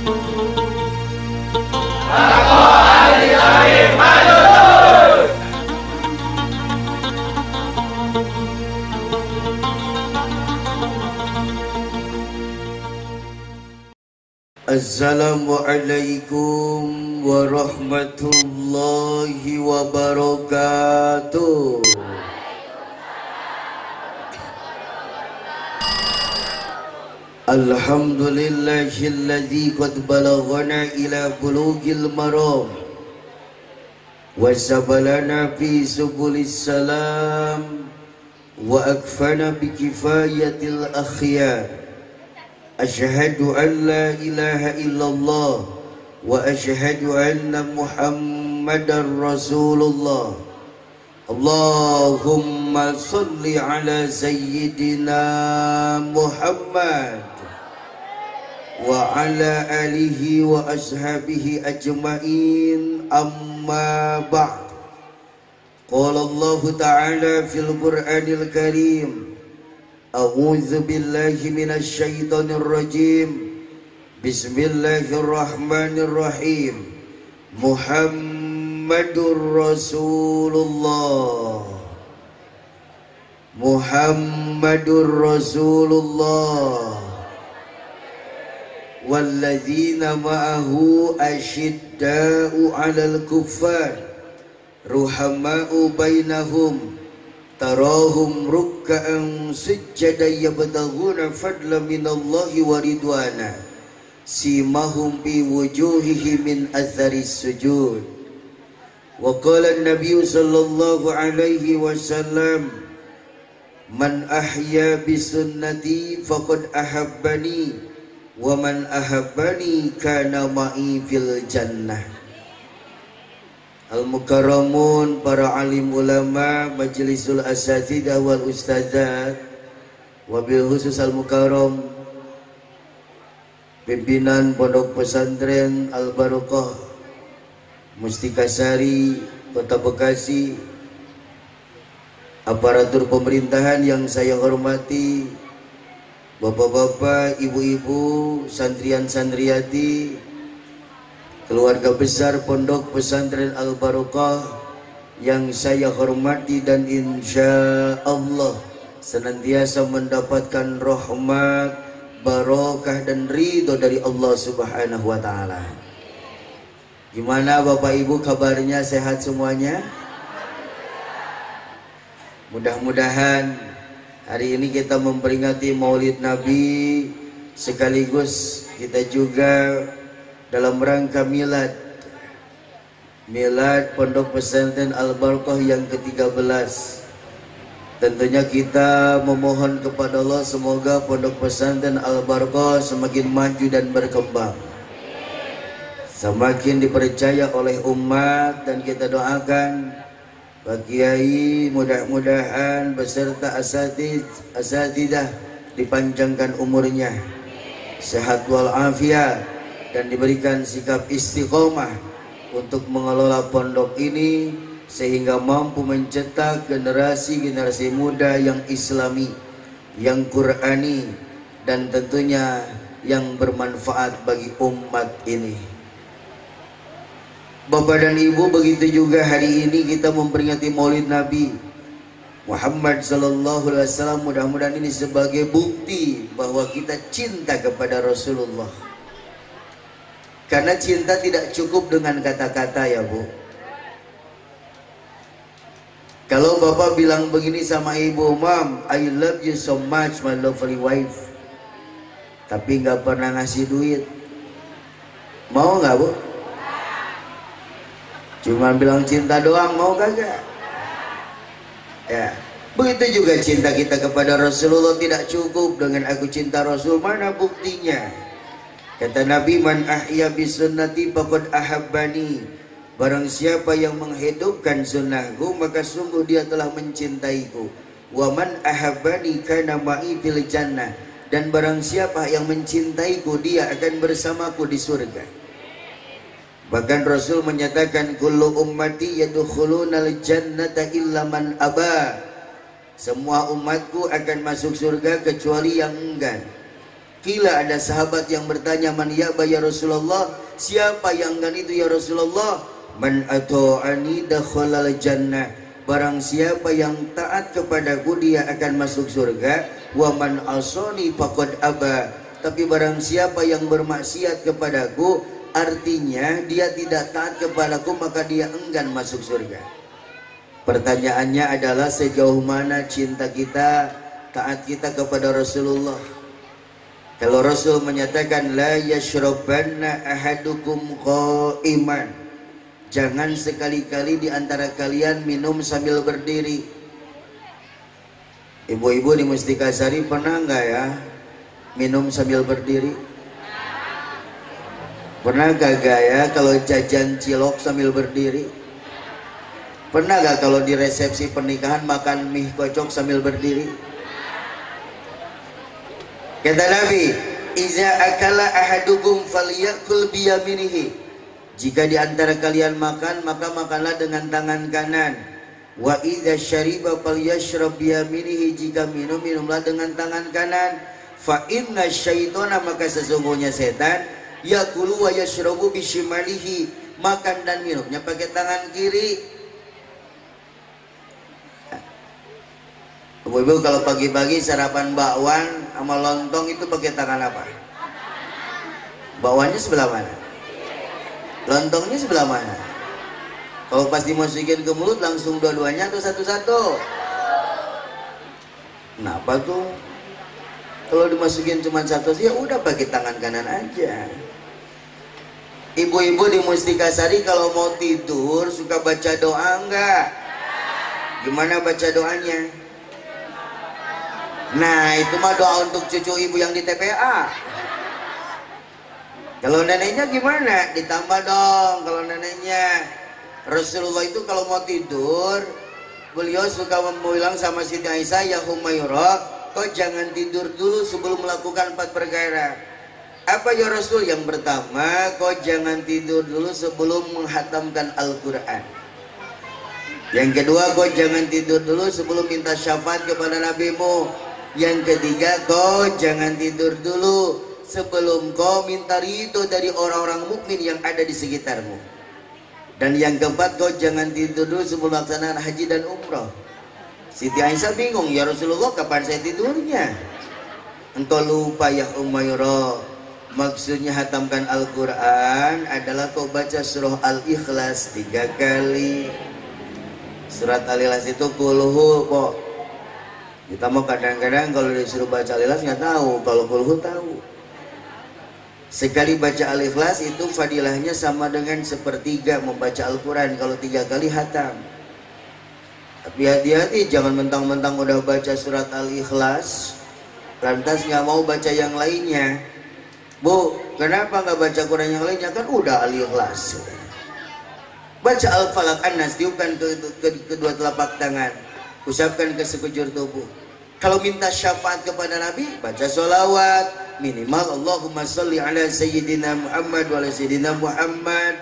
Assalamualaikum warahmatullahi wabarakatuh. Alhamdulillahilladzi qad balaghana ila bulughil maram wa sabalana fi subulis salam wa akfana bi kifayatil akhyar. Asyhadu an la ilaha illallah wa asyhadu anna Muhammadar Rasulullah. Allahumma salli ala sayyidina Muhammad wa ala alihi wa ashabihi ajma'in, amma ba'd. Qala Allah ta'ala fil Qur'anil Karim, a'udzu billahi minasy syaithanir rajim. Bismillahirrahmanirrahim. Muhammadur Rasulullah. Muhammadur Rasulullah. Walladzina ma'ahu asyidda'u 'alal kuffar ruhama'u bainahum tarahum ruk'an sujjadan yabtaghuna fadlan minallahi wa ridwana simahum bi wujuhihim min atharis sujud. Wa qala an-nabiy sallallahu alaihi wasallam, man ahya bi sunnati faqad ahabbani wa man ahabbani kana ma'i fil jannah. Al-mukarramun, para alim ulama, majlisul asatidah wal ustadzat, wabil khusus al-mukarram pimpinan Pondok Pesantren Al-Barokah Mustika Sari, Kota Bekasi, aparatur pemerintahan yang saya hormati, bapak-bapak, ibu-ibu, santrian-santriati, keluarga besar Pondok Pesantren Al-Barokah yang saya hormati dan insya Allah senantiasa mendapatkan rahmat, barokah dan ridho dari Allah Subhanahu wa Ta'ala. Gimana Bapak Ibu kabarnya, sehat semuanya? Mudah-mudahan hari ini kita memperingati Maulid Nabi, sekaligus kita juga dalam rangka milad Pondok Pesantren Al-Barokah yang ke-13. Tentunya kita memohon kepada Allah semoga Pondok Pesantren Al-Barokah semakin maju dan berkembang, semakin dipercaya oleh umat, dan kita doakan Pak Kiai mudah-mudahan beserta asatidah dipanjangkan umurnya, sehat walafiat, dan diberikan sikap istiqomah untuk mengelola pondok ini sehingga mampu mencetak generasi-generasi muda yang islami, yang qur'ani, dan tentunya yang bermanfaat bagi umat ini. Bapak dan Ibu, begitu juga hari ini kita memperingati Maulid Nabi Muhammad sallallahu alaihi wasallam. Mudah-mudahan ini sebagai bukti bahwa kita cinta kepada Rasulullah. Karena cinta tidak cukup dengan kata-kata ya Bu. Kalau Bapak bilang begini sama Ibu, Mom, I love you so much my lovely wife, tapi nggak pernah ngasih duit, mau nggak Bu? Cuma bilang cinta doang, mau kagak? Ya, begitu juga cinta kita kepada Rasulullah tidak cukup dengan aku cinta Rasul. Mana buktinya? Kata Nabi, man ahya bi sunnati faqad ahabbani. Barang siapa yang menghidupkan sunnahku, maka sungguh dia telah mencintaiku. Wa man ahabbani kana ma'i fil jannah. Dan barang siapa yang mencintaiku, dia akan bersamaku di surga. Bahkan Rasul menyatakan, kullu ummati yadkhulunal jannata illa man aba. Semua umatku akan masuk surga kecuali yang enggan. Kila ada sahabat yang bertanya, man ya'ba ya Rasulullah, siapa yang enggan itu ya Rasulullah? Man ata'ani dakhalal jannah, barang siapa yang taat kepadaku dia akan masuk surga. Wa man asani faqad aba, tapi barang siapa yang bermaksiat kepadaku, artinya dia tidak taat kepadaku, maka dia enggan masuk surga. Pertanyaannya adalah sejauh mana cinta kita, taat kita kepada Rasulullah. Kalau Rasul menyatakan la yashrabanna ahadukum qa'iman, jangan sekali-kali di antara kalian minum sambil berdiri. Ibu-ibu di Mustikasari pernah enggak ya minum sambil berdiri? Pernah gak ya kalau jajan cilok sambil berdiri? Pernah gak kalau di resepsi pernikahan makan mie kocok sambil berdiri? Kata Nabi, iza akala ahadukum falyakul biyaminihi, jika di antara kalian makan, maka makanlah dengan tangan kanan. Wa idza syariba falyashrab biyaminihi, jika minum, minumlah dengan tangan kanan. Fa inna syaitana, maka sesungguhnya setan, yakulu wa yashrabu bishimalihi, makan dan minumnya pakai tangan kiri. Ibu-ibu kalau pagi-pagi sarapan bakwan sama lontong itu pakai tangan apa? Bakwannya sebelah mana? Lontongnya sebelah mana? Kalau pas dimasukin ke mulut langsung dua-duanya atau satu-satu? Kenapa tuh? Kalau dimasukin cuma satu sih ya udah pakai tangan kanan aja. Ibu-ibu di Mustikasari kalau mau tidur suka baca doa enggak? Gimana baca doanya? Nah itu mah doa untuk cucu ibu yang di TPA. Kalau neneknya gimana? Ditambah dong kalau neneknya. Rasulullah itu kalau mau tidur, beliau suka bilang sama Siti Aisyah, ya Humairah, kau jangan tidur dulu sebelum melakukan 4 perkara. Apa ya Rasul? Yang pertama, kau jangan tidur dulu sebelum menghatamkan Al-Quran. Yang kedua, kau jangan tidur dulu sebelum minta syafaat kepada nabimu. Yang ketiga, kau jangan tidur dulu sebelum kau minta ridho dari orang-orang mukmin yang ada di sekitarmu. Dan yang keempat, kau jangan tidur dulu sebelum melaksanakan haji dan umrah. Siti Aisyah bingung, ya Rasulullah kapan saya tidurnya? Engkau lupa ya Umairah, maksudnya hatamkan Al-Quran adalah kau baca surah Al-Ikhlas 3 kali. Surat Al-Ikhlas itu kulhu kok. Kita mau kadang-kadang kalau disuruh baca Al-Ikhlas nggak tahu, kalau kulhu tahu. Sekali baca Al-Ikhlas itu fadilahnya sama dengan 1/3 membaca Al-Quran kalau 3 kali hatam. Tapi hati-hati, jangan mentang-mentang udah baca surat Al-Ikhlas lantas nggak mau baca yang lainnya. Bu, kenapa nggak baca Quran yang lainnya? Kan udah Al-Ikhlas. Baca Al-Falaq An-Nas, tiupkan ke kedua telapak tangan, usapkan ke sekujur tubuh. Kalau minta syafaat kepada Nabi, baca sholawat minimal Allahumma sholli ala Sayyidina Muhammad wa ala Sayyidina Muhammad.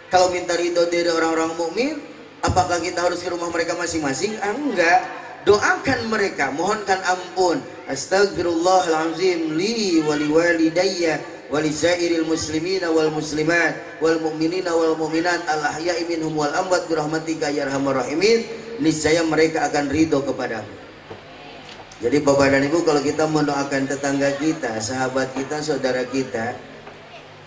Kalau minta ridho dari orang-orang mukmin, apakah kita harus ke rumah mereka masing-masing? Enggak. Doakan mereka, mohonkan ampun. Astagfirullahalazim li wa liwalidayya wa lisairil muslimina wal muslimat wal mu'minina wal mu'minat al ahya'i minhum wal amwat bi rahmatika ya arhamar rahimin. Niscaya mereka akan ridho kepadamu. Jadi Bapak dan Ibu, kalau kita mendoakan tetangga kita, sahabat kita, saudara kita,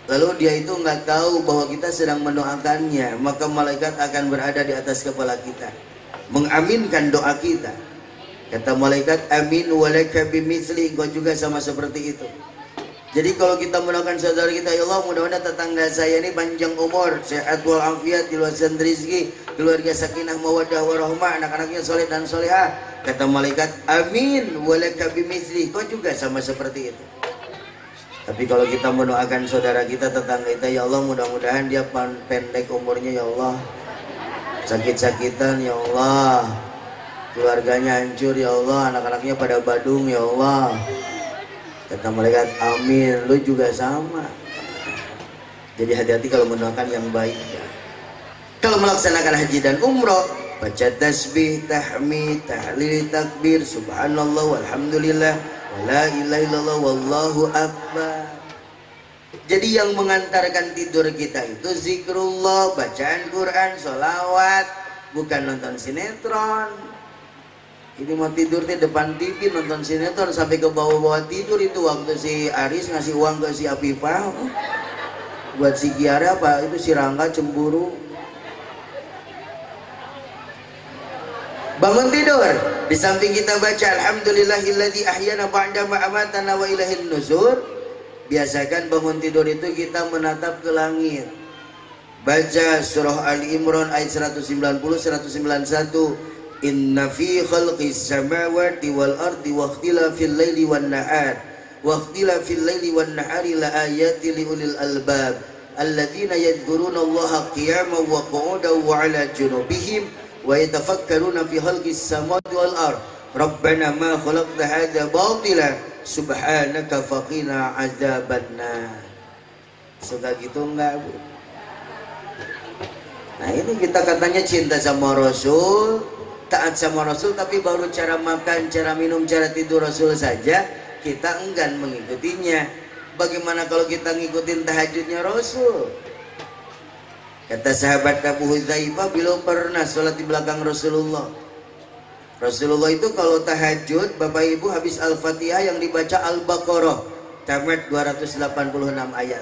lalu dia itu nggak tahu bahwa kita sedang mendoakannya, maka malaikat akan berada di atas kepala kita, mengaminkan doa kita. Kata malaikat, amin walaka bimithli, engkau juga sama seperti itu. Jadi kalau kita mendoakan saudara kita, ya Allah mudah-mudahan tetangga saya ini panjang umur, sehat walafiat, diluaskan rezeki, keluarga sakinah mawaddah warahmah, anak-anaknya soleh dan solehah. Kata malaikat, amin walaka bimithli, kau juga sama seperti itu. Tapi kalau kita mendoakan saudara kita, tetangga kita, ya Allah mudah-mudahan dia pendek umurnya, ya Allah, sakit-sakitan, ya Allah, keluarganya hancur, ya Allah, anak-anaknya pada badung, ya Allah. Kata malaikat, amin, lu juga sama. Jadi hati-hati kalau mendoakan yang baik ya. Kalau melaksanakan haji dan umroh, baca tasbih, tahmid, tahlil, takbir, subhanallah, walhamdulillah, La ilaha illallah wallahu akbar. Jadi yang mengantarkan tidur kita itu zikrullah, bacaan Quran, sholawat, bukan nonton sinetron. Ini mau tidur di depan TV nonton sinetron sampai ke bawah-bawah tidur. Itu waktu si Aris ngasih uang ke si Afifah buat si Kiara apa itu si Rangga cemburu. Bangun tidur, di samping kita baca alhamdulillahilladzi ahyana ba'da ma amatana wa ilaihin nusur. Biasakan bangun tidur itu kita menatap ke langit. Baca surah Ali Imran ayat 190 191. Inna fi khalqis samawati wal ardi wa ikhtilafil laili wan nahar wa ikhtilafil laili wan nahari la ayatin liulil albab alladzina yadhkuruna Allaha qiyaman wa qu'udan wa 'ala junubihim wa yatafakkaruna fi khalqis samawati wal ard. Rabbana ma khalaqta hadza batila subhanaka faqina azabannar. Suka gitu enggak, Bu? Nah, ini kita katanya cinta sama Rasul, taat sama Rasul, tapi baru cara makan, cara minum, cara tidur Rasul saja kita enggan mengikutinya. Bagaimana kalau kita ngikutin tahajudnya Rasul? Kata sahabat Abu Hudzaifah, beliau pernah sholat di belakang Rasulullah. Rasulullah itu kalau tahajud, Bapak Ibu, habis Al-Fatihah yang dibaca Al-Baqarah tamat 286 ayat,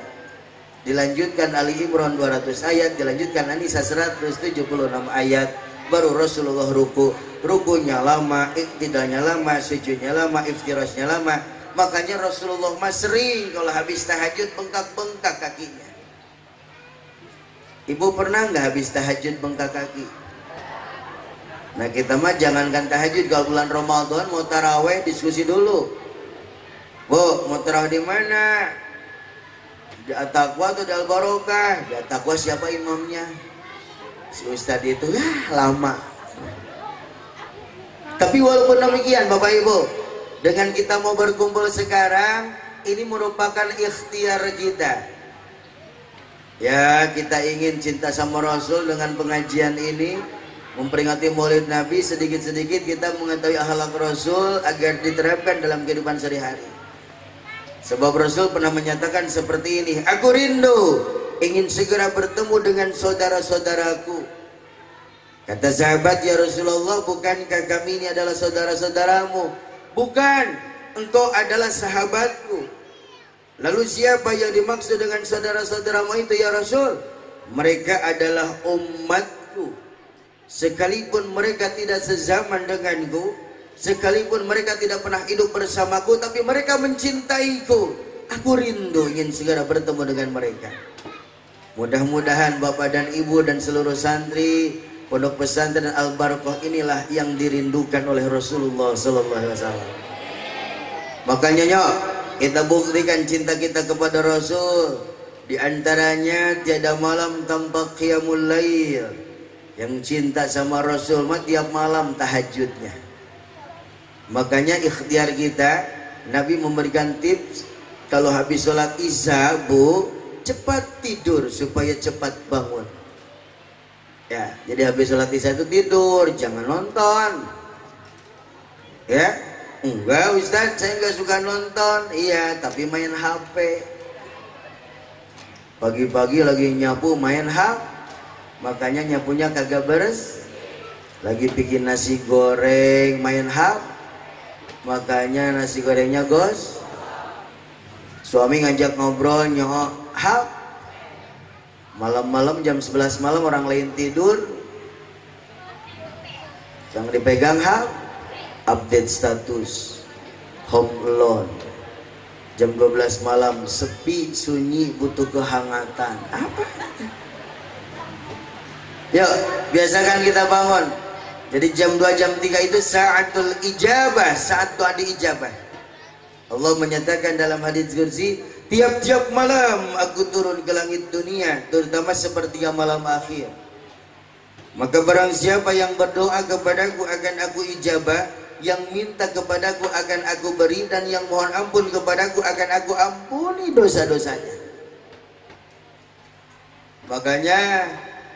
dilanjutkan Ali Imran 200 ayat, dilanjutkan An-Nisa 176 ayat, baru Rasulullah rukunya lama, iktidalnya lama, sujudnya lama, iftirasnya lama. Makanya Rasulullah mas sering kalau habis tahajud bengkak-bengkak kakinya. Ibu pernah nggak habis tahajud bengkak kaki? Nah, kita mah jangankan tahajud, kalau bulan Ramadan mau taraweh diskusi dulu. Bu, mau taraweh di mana? Di At-Taqwa atau di Al-Barokah? Di At-Taqwa siapa imamnya? Si Ustadz itu lama. Tapi walaupun demikian Bapak Ibu, dengan kita mau berkumpul sekarang, ini merupakan ikhtiar kita. Ya, kita ingin cinta sama Rasul dengan pengajian ini, memperingati Maulid Nabi, sedikit-sedikit kita mengetahui akhlak Rasul agar diterapkan dalam kehidupan sehari-hari. Sebab Rasul pernah menyatakan seperti ini, aku rindu ingin segera bertemu dengan saudara-saudaraku. Kata sahabat, ya Rasulullah, bukankah kami ini adalah saudara-saudaramu? Bukan, engkau adalah sahabatku. Lalu siapa yang dimaksud dengan saudara-saudaramu itu ya Rasul? Mereka adalah umatku. Sekalipun mereka tidak sezaman denganku, sekalipun mereka tidak pernah hidup bersamaku, tapi mereka mencintaiku. Aku rindu ingin segera bertemu dengan mereka. Mudah-mudahan Bapak dan Ibu dan seluruh santri Pondok Pesantren Al-Barakah inilah yang dirindukan oleh Rasulullah sallallahu alaihi wasallam. Makanya nyok, kita buktikan cinta kita kepada Rasul. Di antaranya tiada malam tanpa qiyamul lail. Yang cinta sama Rasul mah tiap malam tahajudnya. Makanya ikhtiar kita, Nabi memberikan tips, kalau habis sholat isya, Bu, cepat tidur supaya cepat bangun. Ya, jadi habis sholat isya itu tidur, jangan nonton. Ya, enggak Ustaz, saya enggak suka nonton. Iya, tapi main HP. Pagi-pagi lagi nyapu main HP. Makanya nyapunya kagak beres. Lagi bikin nasi goreng main HP. Makanya nasi gorengnya gos. Suami ngajak ngobrol nyok HP. Malam-malam jam 11 malam orang lain tidur, yang dipegang HP, update status, home alone. Jam 12 malam sepi, sunyi, butuh kehangatan. Apa? Yuk, biasakan kita bangun. Jadi jam 2, jam 3 itu saatul ijabah, saat doa diijabah. Allah menyatakan dalam hadits qudsi, tiap-tiap malam aku turun ke langit dunia, terutama sepertiga malam akhir. Maka barang siapa yang berdoa kepadaku akan aku ijabah, yang minta kepadaku akan aku beri, dan yang mohon ampun kepadaku akan aku ampuni dosa-dosanya. Makanya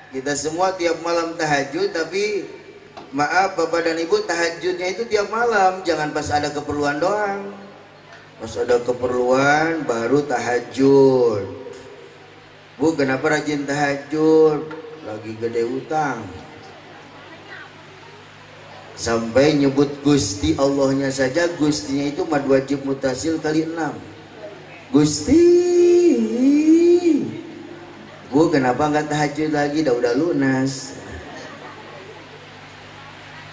kita semua tiap malam tahajud, tapi maaf Bapak dan Ibu, tahajudnya itu tiap malam, jangan pas ada keperluan doang. Pas ada keperluan baru tahajud. Bu, kenapa rajin tahajud? Lagi gede utang. Sampai nyebut Gusti Allahnya saja, Gustinya itu mad wajib mutasil kali 6. Gusti, Bu, kenapa nggak tahajud lagi? Udah lunas.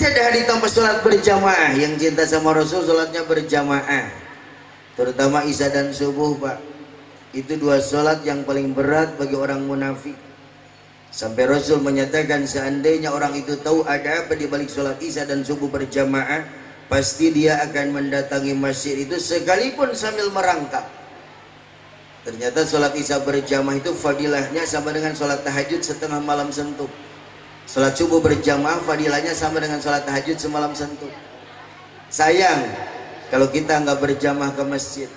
Tiada hari tanpa sholat berjamaah. Yang cinta sama Rasul sholatnya berjamaah, terutama isya dan subuh, Pak. Itu 2 sholat yang paling berat bagi orang munafik. Sampai Rasul menyatakan seandainya orang itu tahu ada apa di balik sholat isya dan subuh berjamaah, pasti dia akan mendatangi masjid itu sekalipun sambil merangkak. Ternyata sholat isya berjamaah itu fadilahnya sama dengan sholat tahajud setengah malam sentuh. Sholat subuh berjamaah fadilahnya sama dengan sholat tahajud semalam sentuh. Sayang kalau kita nggak berjamaah ke masjid.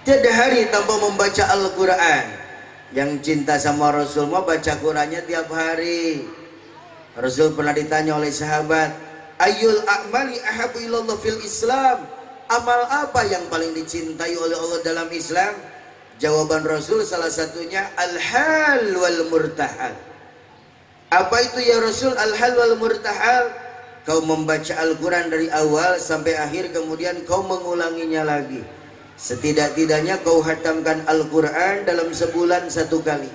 Tiada hari tanpa membaca Al-Quran. Yang cinta sama Rasul mau baca Qurannya tiap hari. Rasul pernah ditanya oleh sahabat, Ayul a'mali ahabu ilallah fil Islam. Amal apa yang paling dicintai oleh Allah dalam Islam? Jawaban Rasul salah satunya al-hal wal murtahal. Apa itu ya Rasul al-hal wal murtahal? Kau membaca Al-Quran dari awal sampai akhir, kemudian kau mengulanginya lagi. Setidak-tidaknya kau hatamkan Al-Quran dalam sebulan 1 kali.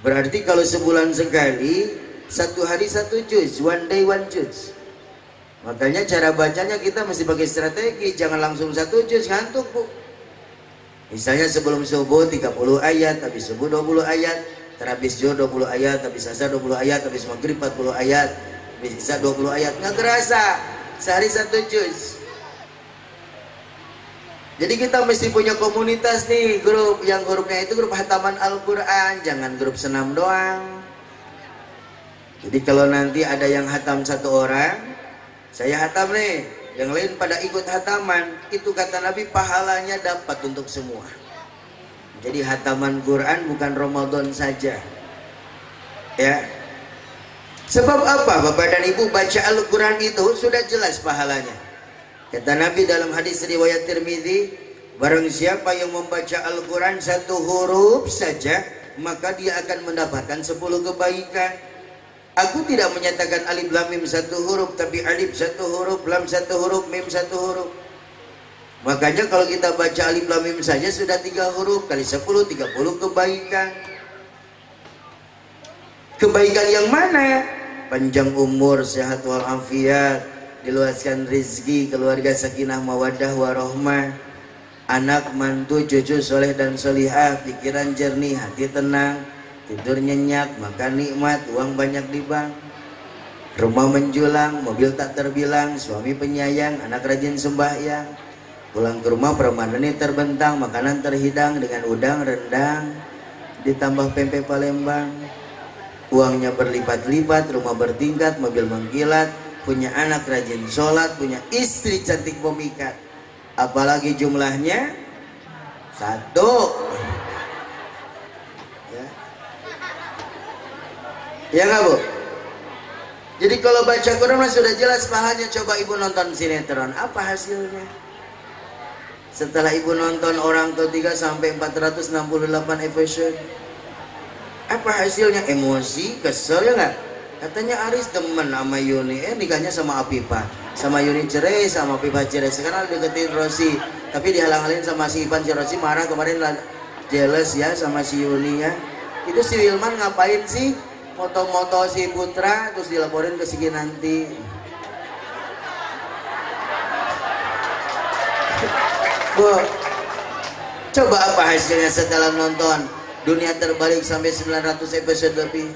Berarti kalau sebulan sekali, 1 hari 1 juz, 1 day 1 juz. Makanya cara bacanya kita mesti pakai strategi. Jangan langsung 1 juz, ngantuk, Bu. Misalnya sebelum subuh 30 ayat, habis subuh 20 ayat, terhabis zuhur 20 ayat, habis asar 20 ayat, habis maghrib 40 ayat, habis isya 20 ayat. Nggak kerasa, sehari 1 juz. Jadi kita mesti punya komunitas nih, grup yang grupnya itu grup hataman Al-Quran, jangan grup senam doang. Jadi kalau nanti ada yang hatam 1 orang, saya hatam nih, yang lain pada ikut hataman, itu kata Nabi pahalanya dapat untuk semua. Jadi hataman Quran bukan Ramadan saja. Ya. Sebab apa? Bapak dan Ibu, baca Al-Quran itu sudah jelas pahalanya. Kata Nabi dalam hadis riwayat Tirmidzi, barang siapa yang membaca Al-Quran 1 huruf saja, maka dia akan mendapatkan 10 kebaikan. Aku tidak menyatakan alif lam mim 1 huruf, tapi alif 1 huruf, lam 1 huruf, mim 1 huruf. Makanya kalau kita baca alif lam mim saja sudah 3 huruf kali 10, 30 kebaikan. Kebaikan yang mana? Panjang umur, sehat walafiat, diluaskan rezeki, keluarga sakinah mawaddah warahmah, anak mantu cucu soleh dan solihah, pikiran jernih, hati tenang, tidur nyenyak, makan nikmat, uang banyak di bank, rumah menjulang, mobil tak terbilang, suami penyayang, anak rajin sembahyang, pulang ke rumah permadani terbentang, makanan terhidang dengan udang rendang ditambah pempek Palembang, uangnya berlipat-lipat, rumah bertingkat, mobil mengkilat, punya anak rajin sholat, punya istri cantik memikat, apalagi jumlahnya 1. Ya nggak, Bu? Jadi kalau baca Quran sudah jelas pahalanya. Coba Ibu nonton sinetron, apa hasilnya? Setelah Ibu nonton Orang Ketiga sampai 468 episode, apa hasilnya? Emosi, kesel, ya nggak? Katanya Aris temen sama Yuni, nikahnya sama Apipa, sama Yuni cerai, sama Apipa cerai. Sekarang deketin Rosi, tapi dihalang-halin sama si Ipan. Si Rosi marah kemarin, jealous ya sama si Yuni ya. Itu si Wilman ngapain sih? Moto-moto si Putra terus dilaporin ke Sigi nanti. Bu, coba apa hasilnya setelah nonton Dunia Terbalik sampai 900 episode lebih?